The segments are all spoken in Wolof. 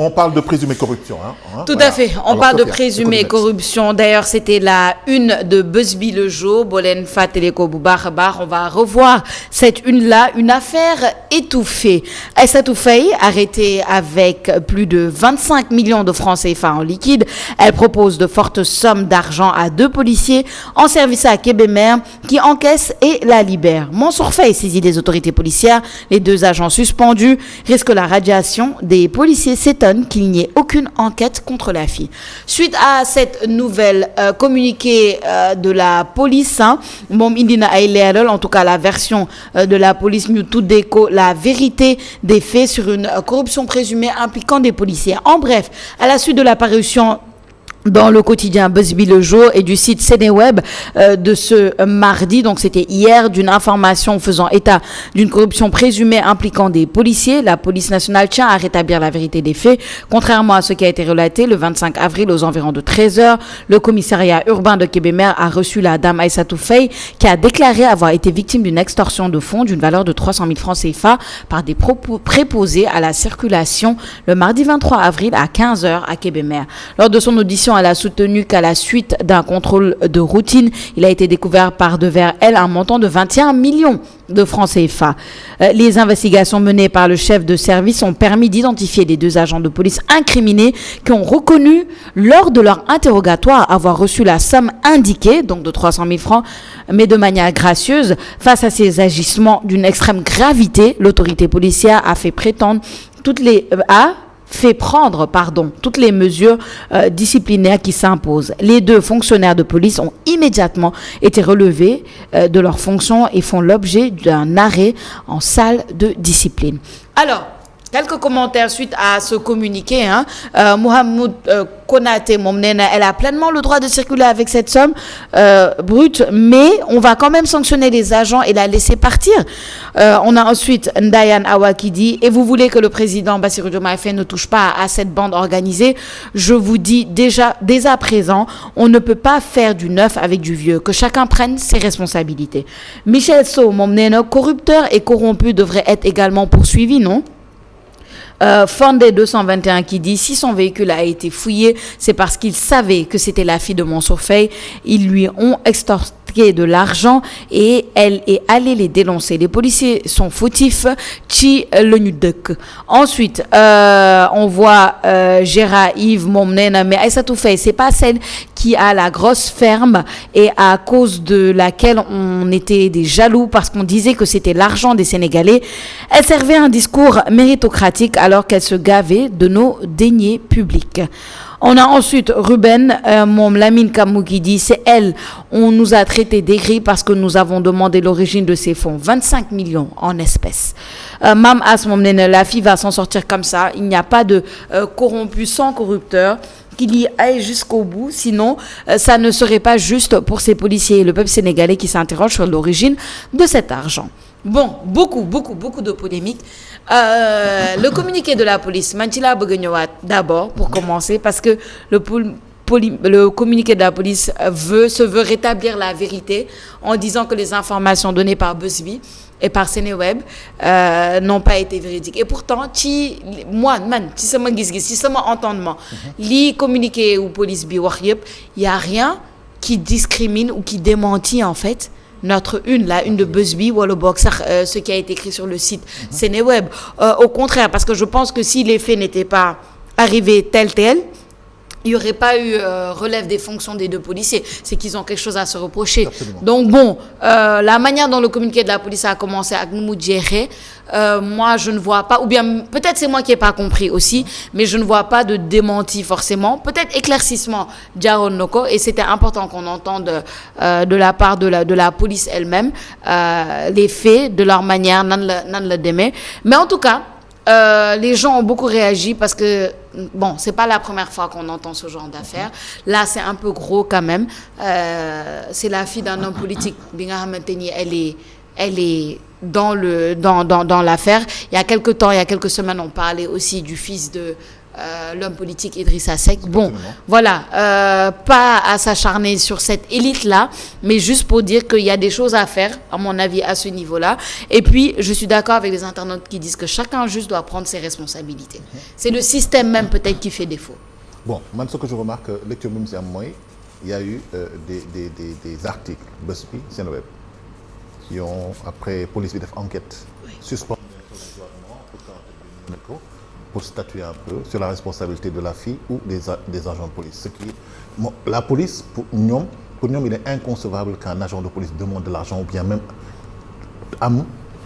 on parle de présumée corruption. Tout à fait. On parle de présumée corruption. D'ailleurs, c'était la une de Busby le jour. Bolen Fat Teleko Boubar. On va revoir cette une-là. Une affaire étouffée. Aïssatou Faye, arrêtée avec plus de 25 millions de francs CFA en liquide. Elle propose de fortes sommes d'argent à 2 policiers en service à Kébémer qui encaissent et la libèrent. Mansour Faye saisit des autorités policières. Les 2 agents suspendus risquent la radiation. Des policiers s'étonnent qu'il n'y ait aucune enquête contre la fille. Suite à cette nouvelle communiqué de la police, Mom Indina Aïleal, en tout cas la version de la police New to Déco, la vérité des faits sur une corruption présumée impliquant des policiers. En bref, à la suite de la parution dans le quotidien Busby le jour et du site Sénéweb de ce mardi, donc c'était hier, d'une information faisant état d'une corruption présumée impliquant des policiers. La police nationale tient à rétablir la vérité des faits. Contrairement à ce qui a été relaté le 25 avril aux environs de 13h, le commissariat urbain de Kébémer a reçu la dame Aïssatou Faye qui a déclaré avoir été victime d'une extorsion de fonds d'une valeur de 300 000 francs CFA par des préposés à la circulation le mardi 23 avril à 15h à Kébémer. Lors de son audition, elle a soutenu qu'à la suite d'un contrôle de routine, il a été découvert par devers elle un montant de 21 millions de francs CFA. Les investigations menées par le chef de service ont permis d'identifier les 2 agents de police incriminés qui ont reconnu lors de leur interrogatoire avoir reçu la somme indiquée, donc de 300 000 francs, mais de manière gracieuse. Face à ces agissements d'une extrême gravité, l'autorité policière a fait prendre toutes les mesures disciplinaires qui s'imposent. Les 2 fonctionnaires de police ont immédiatement été relevés de leurs fonctions et font l'objet d'un arrêt en salle de discipline. Alors, quelques commentaires suite à ce communiqué. Mohamed Konaté, elle a pleinement le droit de circuler avec cette somme brute, mais on va quand même sanctionner les agents et la laisser partir. On a ensuite Ndayan Awa qui dit « Et vous voulez que le président Bassirou Diomaye Faye ne touche pas à cette bande organisée? Je vous dis déjà, dès à présent, on ne peut pas faire du neuf avec du vieux, que chacun prenne ses responsabilités. » Michel Sow, corrupteur et corrompu devrait être également poursuivi, non? Fondé 221 qui dit si son véhicule a été fouillé, c'est parce qu'ils savaient que c'était la fille de Mansour Faye. Ils lui ont extorqué de l'argent et elle est allée les dénoncer. Les policiers sont fautifs. Chi le Nudek. Ensuite, on voit Gérard Yves Momnena, mais Aïssatou Faye, c'est pas celle qui a la grosse ferme et à cause de laquelle on était des jaloux parce qu'on disait que c'était l'argent des Sénégalais. Elle servait un discours méritocratique alors qu'elle se gavait de nos deniers publics. On a ensuite Ruben, Lamine Kamou qui dit c'est elle, on nous a traité d'aigris parce que nous avons demandé l'origine de ces fonds, 25 millions en espèces. Mam As, la fille va s'en sortir comme ça, il n'y a pas de corrompu sans corrupteur qu'il y aille jusqu'au bout, sinon ça ne serait pas juste pour ces policiers et le peuple sénégalais qui s'interroge sur l'origine de cet argent. Bon, beaucoup de polémiques. Le communiqué de la police, Mantila Boguenyowat, d'abord, pour commencer, parce que le communiqué de la police se veut rétablir la vérité en disant que les informations données par Busby et par Sénéweb n'ont pas été véridiques. Et pourtant, si sama entendement, li communiqué ou police bi wax yep, il y a rien qui discrimine ou qui démentit en fait notre la une de Busby ou le box ce qui a été écrit sur le site Sénéweb. Au contraire, parce que je pense que si les faits n'étaient pas arrivés tels, il n'y aurait pas eu relève des fonctions des 2 policiers. C'est qu'ils ont quelque chose à se reprocher. Absolument. Donc bon, la manière dont le communiqué de la police a commencé à nous gérer, moi je ne vois pas, ou bien peut-être c'est moi qui n'ai pas compris aussi, mais je ne vois pas de démenti forcément. Peut-être éclaircissement Diaron Noko, et c'était important qu'on entende de la part de la police elle-même les faits, de leur manière, nan le démé. Mais en tout cas, les gens ont beaucoup réagi parce que bon, c'est pas la première fois qu'on entend ce genre d'affaires. Là, c'est un peu gros quand même. C'est la fille d'un homme politique. Elle est dans l'affaire. Il y a quelques semaines, on parlait aussi du fils de l'homme politique Idrissa Seck. Bon, voilà, pas à s'acharner sur cette élite-là, mais juste pour dire qu'il y a des choses à faire, à mon avis, à ce niveau-là. Et puis, je suis d'accord avec les internautes qui disent que chacun juste doit prendre ses responsabilités. C'est le système même peut-être qui fait défaut. Bon, moi, ce que je remarque, lecture même, c'est à moi, il y a eu des articles, BuzzFeed, Senweb, qui ont, après, police fait enquête, suspendu pour statuer un peu sur la responsabilité de la fille ou des agents de police. Ce qui, bon, la police, pour nous, il est inconcevable qu'un agent de police demande de l'argent ou bien même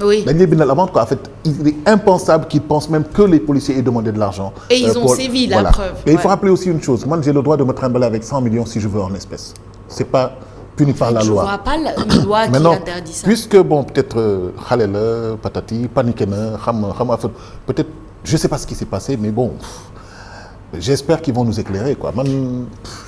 oui. En fait, il est impensable qu'ils pensent même que les policiers aient demandé de l'argent. Et ils ont sévi, la preuve. Et il faut rappeler aussi une chose. Moi, j'ai le droit de me trimballer avec 100 millions si je veux en espèces. C'est pas puni par la loi. Je vois pas une loi qui interdit ça. Puisque, bon, peut-être, Khalele, Patati, Panikena, peut-être, je sais pas ce qui s'est passé, mais bon, j'espère qu'ils vont nous éclairer, quoi.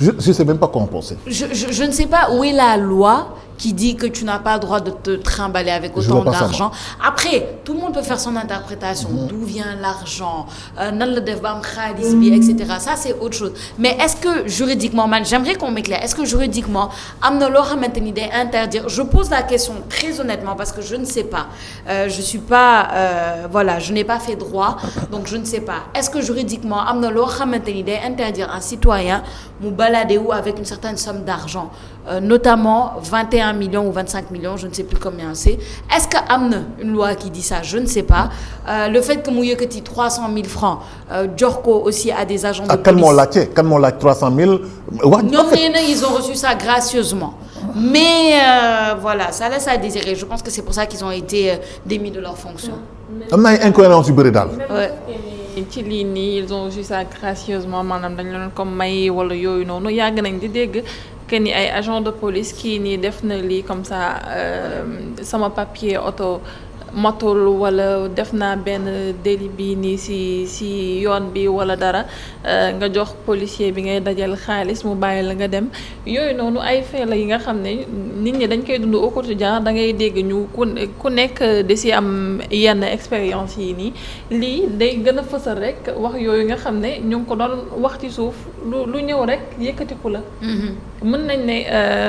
Je sais même pas quoi en penser. Je ne sais pas où est la loi qui dit que tu n'as pas le droit de te trimballer avec autant d'argent. Après, tout le monde peut faire son interprétation. D'où vient l'argent, etc. Ça, c'est autre chose. Mais est-ce que juridiquement, j'aimerais qu'on m'éclaire, est-ce que juridiquement, interdire? Je pose la question très honnêtement parce que je ne sais pas. Je suis pas, voilà, je n'ai pas fait droit, donc je ne sais pas. Est-ce que juridiquement, interdire un citoyen de balader ou avec une certaine somme d'argent, notamment 21 millions ou 25 millions, je ne sais plus combien c'est. Est-ce qu'il y a une loi qui dit ça? Je ne sais pas. Le fait que Mouye Keti 300 000 francs, Djorko aussi a des agents de police. Quand on l'a 300 000, ils ont reçu ça gracieusement. Mais voilà, ça laisse à désirer. Je pense que c'est pour ça qu'ils ont été démis de leur fonction. On a une incohérence du Bérédal. ci lii nii ils ont reçu ça gracieusement maanaam dañ leen comme may wala yooyu noonu yàgg nañ di dégg que ni ay agent de police kii nii def na lii comme ça sama papier auto matul wala def naa benn délit bi nii si yoon bi wala dara nga jox policier bi ngay dajal xaalis mu bàyyi la nga dem yooyu noonu ay fait la yi nga xam ne nit ñi dañ koy dund au quotidien da ngay dégg ñu ku nekk da si am yenn expérience yi nii lii day gën a fësal rek wax yooyu nga xam ne ñu ngi ko doon wax ci suuf lu ñëw rek yëkkatiku la. mën nañ ne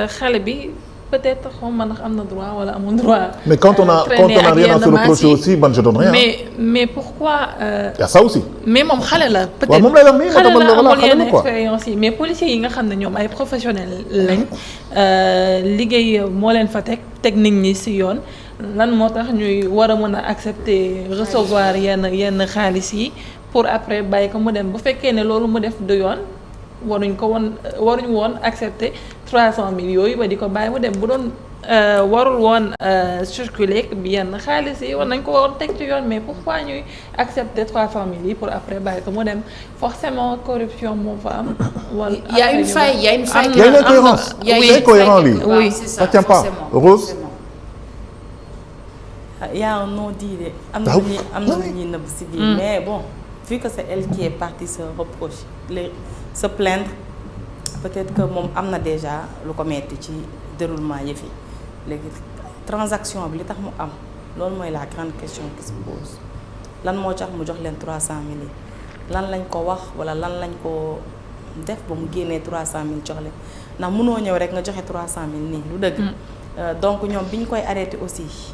xale bi. Peut-être qu'on a le droit ou on droit. Mais quand on a rien à se reprocher aussi, ben je donne rien. Mais pourquoi il y a ça aussi. Mais mon khalala peut-être. Ouais, mon expérience mais policiers yi nga xamné ñom ay professionnels lañ liggéey mo leen fa tek nit ñi ci yoon lan motax ñuy wara mëna accepter recevoir yenn xaliss yi pour après bay ko mu dem bu fekké né lolu mu def de yoon waruñ woon accepter 300 000 yooyu ba di ko bàyyi mu dem bu doon warul woon circuler bi yenn xaalis yi war nañ ko woon teg ci yoon mais pourquoi ñuy accepter 300 000 yi pour après bàyyi ko mu dem forcément corruption moo fa am. wala il y a une faille, il y a une faille. Il y a une incohérence. C'est cohérent lui. Oui, c'est ça. Ça tient pas. Rose. Il y a un non-dit. Am na lu ñuy nëbb si biir mais bon vu que c'est elle qui est partie se reprocher se plaindre peut-être que moom am na déjà lu ko metti ci déroulement yëf yi léegi transaction bi li tax mu am loolu mooy la grande question qui se pose lan moo tax mu jox leen 300 000 yi lan lañ ko wax wala lan lañ ko def ba mu génnee 300 000 jox leen ndax mënoo ñëw rek nga joxe 300 000 nii lu dëgg donc ñoom bi ñu koy arrêté aussi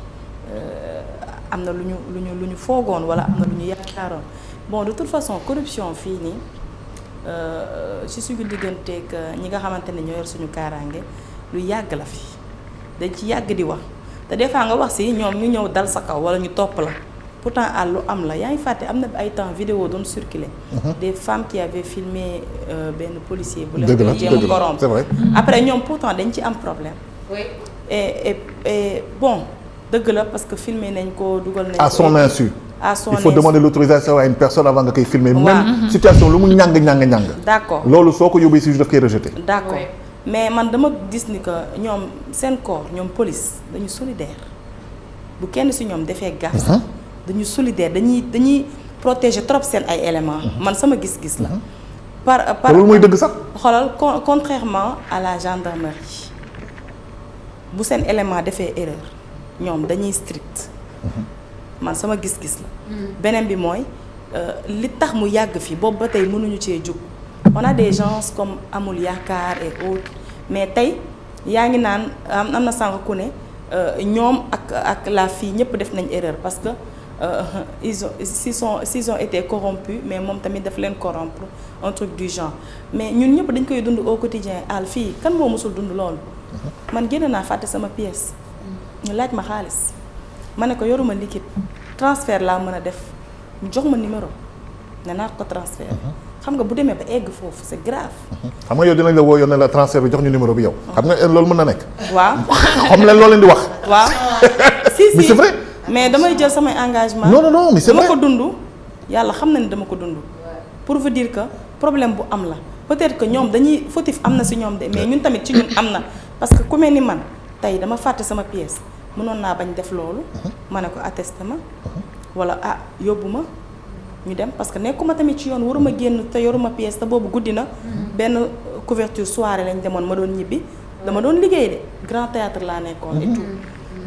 am na lu ñu foogoon wala am na lu ñu yaakaaroon bon de toute façon corruption fii nii ci suñu digganteeg ñi nga xamante ne ñoo yor suñu kaaraange lu yàgg la fi dañ ci yàgg di wax te des fois nga wax si ñoom ñu ñëw dal sa kaw wala ñu topp la pourtant àll lu am la yaa ngi fàtte am na ay temps vidéo doon circuler des femmes qui avaient filmé benn policier bu leen jéem a corrompre c'est vrai après ñoom pourtant dañ ci am problème oui et bon dëgg la parce que filmé nañ ko dugal nañ à son insu il faut demander l'autorisation à une personne avant de filmer. Même situation, le monde ñang. D'accord. Lolu soko yobé ci daf koy rejeter. D'accord. Mais man dama gis ni que ñom sen corps, ñom police dañu solidaire. Bu kenn ci ñom défé gaff dañu solidaire, dañuy protéger trop sen ay éléments. Man sama gis-gis la. Par lolu moy deug sax. Xolal contrairement à la gendarmerie. Bu sen élément défé erreur, ñom dañuy strict. Man sama gis-gis la benen bi moy li tax mu yàgg fi boobu ba tey mënuñu cee jóg on a des gens comme Amul Yaakaar et autres mais tey yaa ngi naan am na sànq ku ne ñoom ak la fille ñëpp def nañ erreur parce que s'ils ont été corrompus mais moom tamit daf leen corrompre un truc du genre mais ñun ñëpp dañ koy dund au quotidien al fii kan moo mësul dund loolu man génn naa fàtte sama pièce ñu laaj ma xaalis ma ne ko yoruma liquide transfert laa mën a def ñu jox ma numéro ne naa ko transfert xam nga bu demee ba egg foofu c'est grave. xam nga yow dinañ la woo yow ne la transfert bi jox ñu numéro bi yow. xam nga loolu mën na nekk. waaw xam leen loo leen di wax. waaw si mais c'est vrai. mais damay jël samay engagement. non mais c'est vrai dama ko dund yàlla xam na ne dama ko dund. pour vous dire que problème bu am la peut-être que ñoom dañuy fautif am na si ñoom de mais ñun tamit ci ñun am na parce que ku mel ni man tey dama fàtte sama pièce mënoon naa bañ def loolu. ma ne ko attesté ma wala yóbbu ma. ñu dem parce que nekkuma tamit ci yoon waruma génn te yoruma pièce te boobu guddi na benn couverture soirée lañ demoon ma doon ñibbi dama doon liggéey de grand théâtre laa nekkoon et tout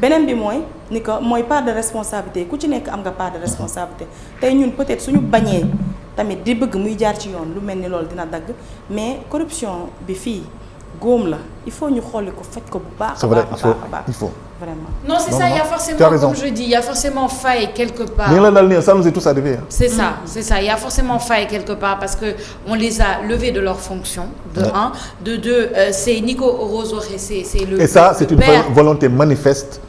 beneen bi mooy ni que mooy part de responsabilité ku ci nekk am nga part de responsabilité tey ñun peut-être suñu bañee tamit di bëgg muy jaar ci yoon lu mel ni loolu dina dagg mais corruption bi fii góom la il faut ñu xooli ko faj ko bu baax a baax il faut vraiment. Non, c'est ça, il y a forcément, comme je dis, il y a forcément faille quelque part. Ça nous est tous arrivé. C'est ça, il y a forcément faille quelque part parce qu'on les a levés de leurs fonctions, de un. De deux, c'est Nico Orozo-Ré, c'est le. Et ça, c'est une volonté manifeste,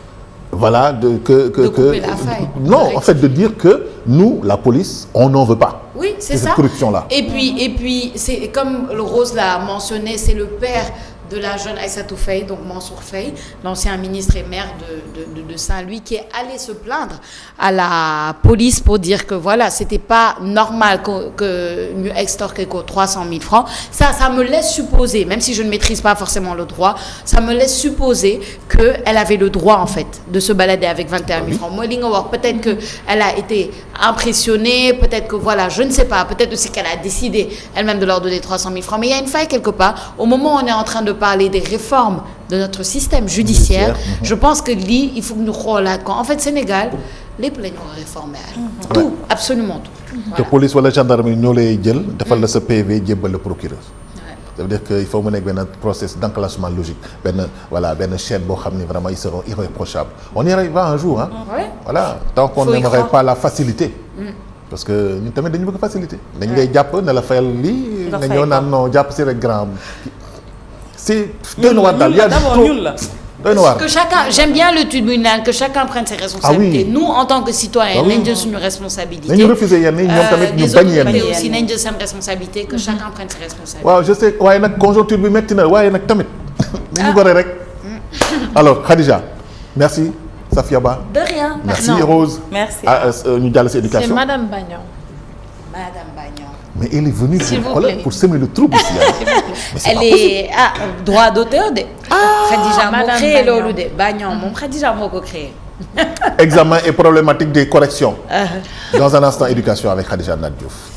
voilà, de couper la faille. Non, en fait, de dire que nous, la police, on n'en veut pas. Oui, c'est ça. Cette corruption-là. Et puis c'est comme Rose l'a mentionné, c'est le père de la jeune Aïssatou Faye, donc Mansour Faye, l'ancien ministre et maire de Saint-Louis, qui est allé se plaindre à la police pour dire que voilà, c'était pas normal que nous extorquions 300 000 francs. Ça me laisse supposer, même si je ne maîtrise pas forcément le droit, ça me laisse supposer qu'elle avait le droit en fait de se balader avec 21 000 francs. Moi, peut-être qu'elle a été impressionnée, peut-être que voilà, je ne sais pas, peut-être aussi qu'elle a décidé elle-même de leur donner 300 000 francs. Mais il y a une faille quelque part. Au moment où on est en train de parler des réformes de notre système judiciaire, je pense que il faut que nous regardions. En fait, Sénégal, les plaignants réformés. Tout, absolument tout. La police ou la gendarmerie, nous les jël, defal la ce PV, jébal le procureur. Ça veut dire qu'il faut mener un processus d'enclenchement logique. Voilà, une chaîne, vraiment, ils seront irréprochables. On y arrivera un jour, hein? Voilà, tant qu'on n'aimerait pas la facilité. Parce que nous avons une facilité. Nous avons la fayal li, nous avons un grand. C'est deux noirs il y a que chacun, j'aime bien le tribunal, que chacun prenne ses responsabilités. Nous, en tant que citoyens, nous avons une responsabilité. Nous refusons, nous avons aussi une responsabilité, que chacun prenne ses responsabilités. Wow, je sais, ouais, la conjoncture est maintenant, ouais, il y a tamit. Alors, Khadija, merci. Safiaba. De rien. Merci, Rose. Merci. Nous allons éducation. C'est Madame Bagnon. Madame Bagnon. Mais elle est venue pour semer le trouble ici. Elle est droit d'auteur de Khadija Mo créé loolu de Bagnon moom Khadija moo ko créé. Examen et problématique des corrections. Dans un instant, éducation avec Khadija Nad Diouf.